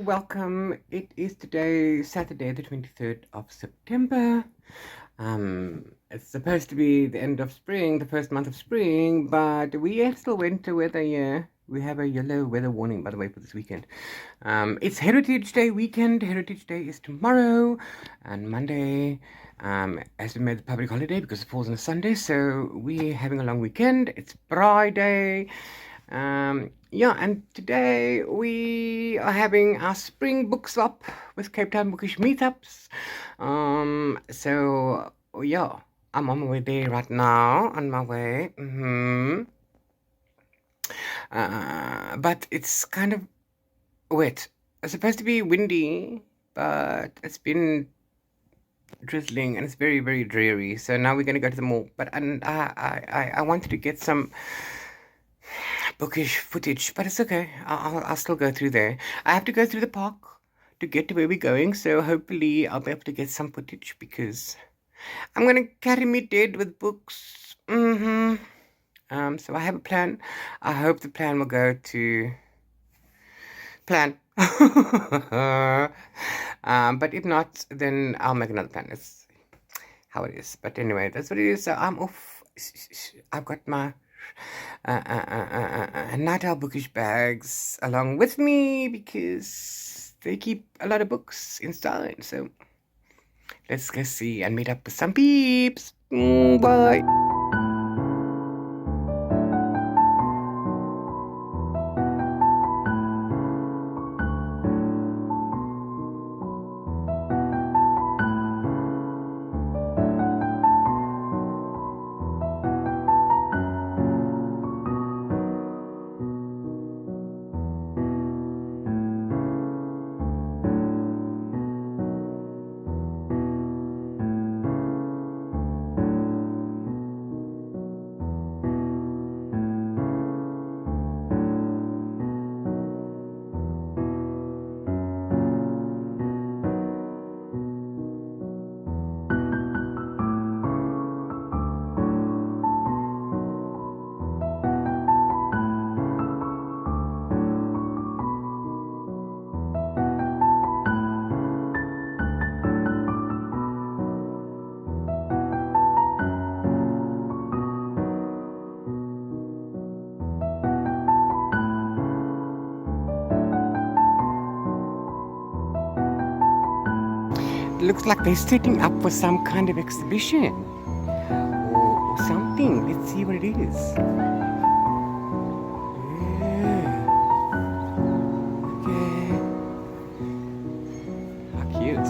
welcome. It is today, Saturday, the 23rd of September. It's supposed to be the end of spring, the first month of spring, but we are still winter weather here. We have a yellow weather warning, by the way, for this weekend. It's Heritage Day weekend. Heritage Day is tomorrow, and Monday has been made a public holiday because it falls on a Sunday, so we're having a long weekend. It's Friday. Yeah, and today we are having our spring book swap with Cape Town Bookish Meetups. So yeah, I'm on my way there right now, on my way. But it's kind of wet. It's supposed to be windy, but it's been drizzling and it's very, very dreary. So now we're gonna go to the mall. But I wanted to get some bookish footage, but it's okay. I'll still go through there. I have to go through the park to get to where we're going, so hopefully I'll be able to get some footage because I'm gonna carry me dead with books. So I have a plan. I hope the plan will go to plan. But if not, then I'll make another plan. It's how it is. But anyway, that's what it is. So I'm off. I've got my night owl bookish bags along with me because they keep a lot of books in Stalin. So let's go see and meet up with some peeps. Bye. It looks like they're setting up for some kind of exhibition or something. Let's see what it is. Yeah. Okay. How cute.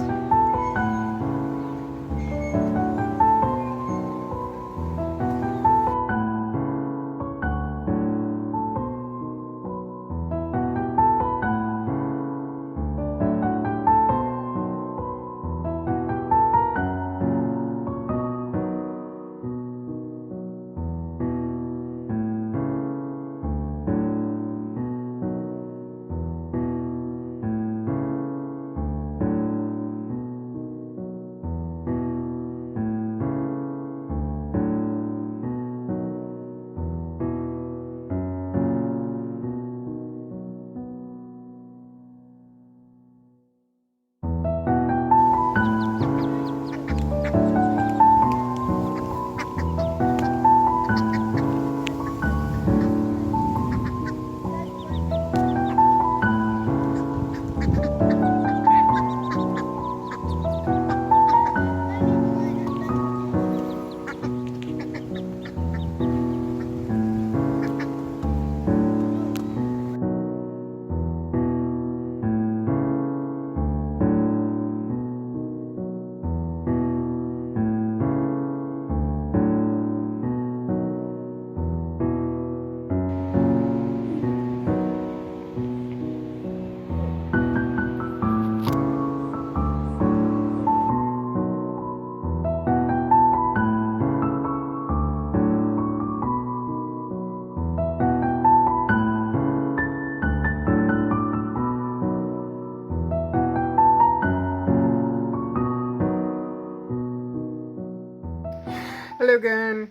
Hello again.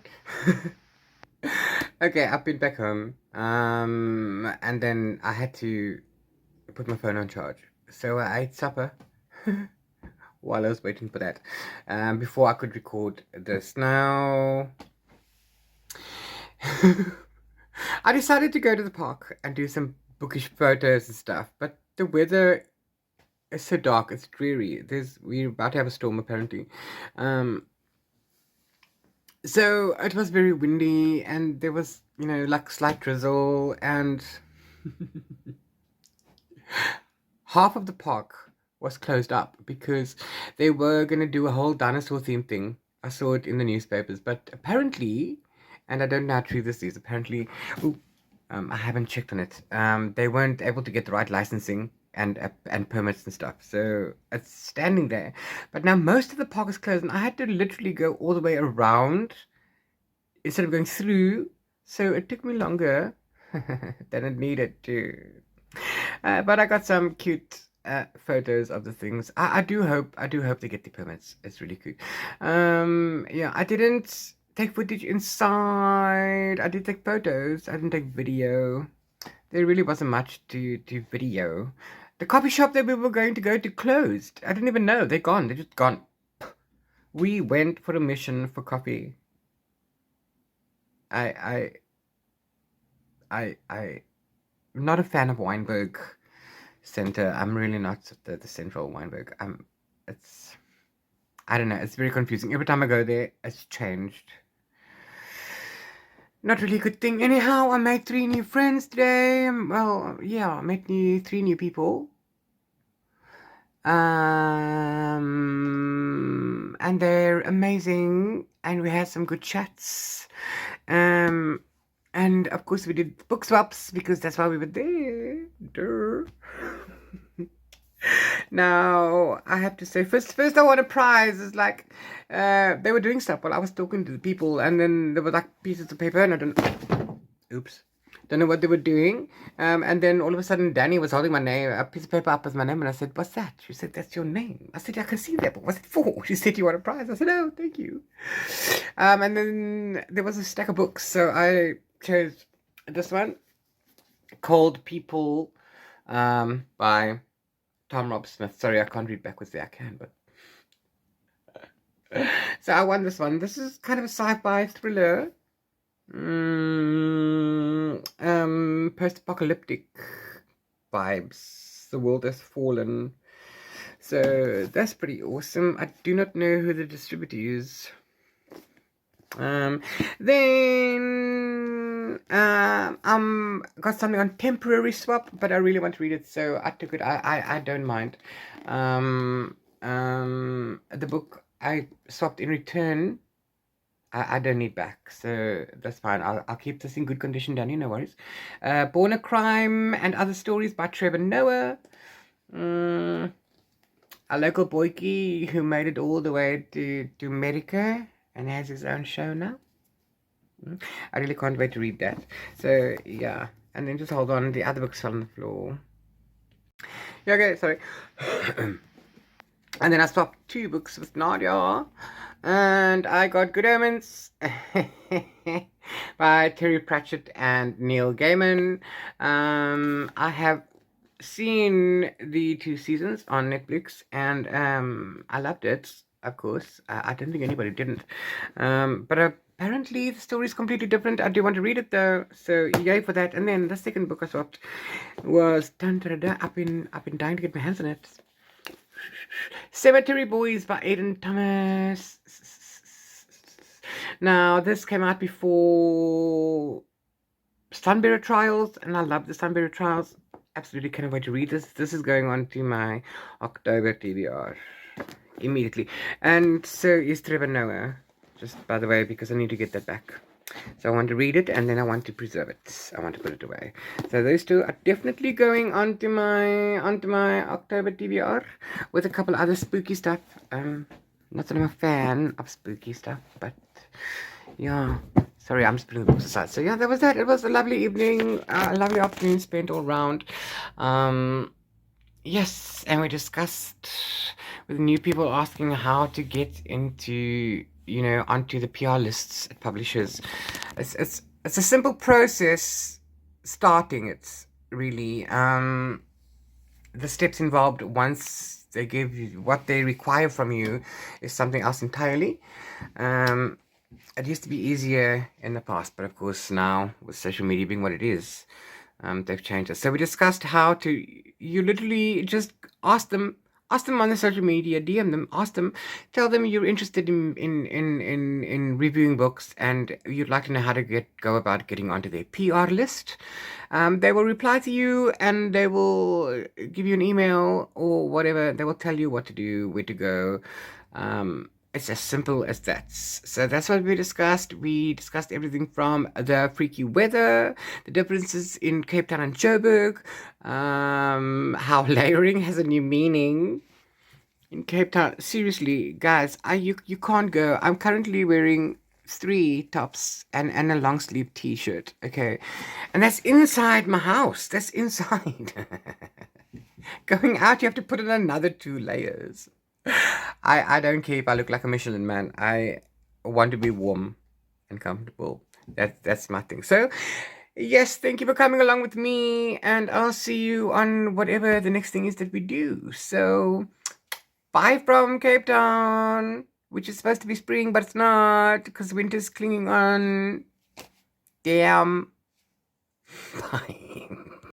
Okay, I've been back home. And then I had to put my phone on charge So I ate supper while I was waiting for that, before I could record this. Now, I decided to go to the park and do some bookish photos and stuff, but the weather is so dark, it's dreary. We're about to have a storm apparently. So it was very windy, and there was, like slight drizzle, and half of the park was closed up because they were going to do a whole dinosaur theme thing. I saw it in the newspapers, but apparently, and I don't know how true this is, apparently, I haven't checked on it. They weren't able to get the right licensing and permits and stuff, so it's standing there. But now most of the park is closed, and I had to literally go all the way around instead of going through, so it took me longer than it needed to. But I got some cute photos of the things. I do hope they get the permits. It's really cute. Yeah, I didn't take footage inside. I did take photos. I didn't take video. There really wasn't much to video. The coffee shop that we were going to go to closed. I didn't even know. They're gone. They're just gone. We went for a mission for coffee. I'm not a fan of Weinberg Center. I'm really not the central Weinberg. I don't know. It's very confusing. Every time I go there, it's changed. Not really a good thing. Anyhow, I made 3 new friends today. Well, yeah, I met 3 new people. And they're amazing. And we had some good chats. And of course we did book swaps because that's why we were there. Duh. Now I have to say, first I want a prize. It's like they were doing stuff while I was talking to the people, and then there were like pieces of paper, and I don't know what they were doing. And then all of a sudden Danny was holding my name, a piece of paper up as my name, and I said, "What's that?" She said, "That's your name." I said, "I can see that, but what's it for?" She said, "You want a prize?" I said, "Oh, thank you." And then there was a stack of books, so I chose this one called People by Tom Rob Smith. Sorry, I can't read backwards there. I can, but so I won this one. This is kind of a sci-fi thriller, post-apocalyptic vibes. The world has fallen, so that's pretty awesome. I do not know who the distributor is. Then got something on temporary swap, but I really want to read it, so I took it. I don't mind. The book I swapped in return, I don't need back, so that's fine. I'll keep this in good condition, Danny, no worries. Born a Crime and Other Stories by Trevor Noah. A local boykie who made it all the way to America and has his own show now. I really can't wait to read that. So yeah, and then just hold on, the other books fell on the floor. Yeah, okay, sorry. And then I swapped 2 books with Nadia, and I got Good Omens by Terry Pratchett and Neil Gaiman. I have seen the 2 seasons on Netflix, and I loved it. Of course, I don't think anybody didn't. But apparently the story is completely different. I do want to read it though, so yay for that. And then the second book I swapped was I've been dying to get my hands on it. Cemetery Boys by Aidan Thomas. Now this came out before Sunbearer Trials, and I love the Sunbearer Trials. Absolutely cannot wait to read this. This is going on to my October TBR immediately. And so is Trevor Noah, just by the way, because I need to get that back. So I want to read it, and then I want to preserve it. I want to put it away. So those 2 are definitely going onto my October TBR with a couple other spooky stuff. Not that I'm a fan of spooky stuff, but yeah. Sorry, I'm just putting the books aside. So yeah, that was that. It was a lovely evening, a lovely afternoon spent all round. Yes, and we discussed with new people asking how to get into, onto the PR lists at publishers. It's a simple process starting it, really. the steps involved once they give you what they require from you is something else entirely. It used to be easier in the past, but of course now with social media being what it is, they've changed it. So we discussed how to, you literally just ask them on the social media, DM them, ask them, tell them you're interested in reviewing books and you'd like to know how to go about getting onto their PR list. They will reply to you and they will give you an email or whatever. They will tell you what to do, where to go. It's as simple as that. So that's what we discussed. We discussed everything from the freaky weather, the differences in Cape Town and Joburg, how layering has a new meaning in Cape Town. Seriously, guys, you can't go. I'm currently wearing 3 tops and a long sleeve t-shirt, okay? And that's inside my house. That's inside. Going out, you have to put in another 2 layers. I don't care if I look like a Michelin man. I want to be warm and comfortable. That's my thing. So, yes, thank you for coming along with me, and I'll see you on whatever the next thing is that we do. So, bye from Cape Town, which is supposed to be spring, but it's not because winter's clinging on. Damn. Bye.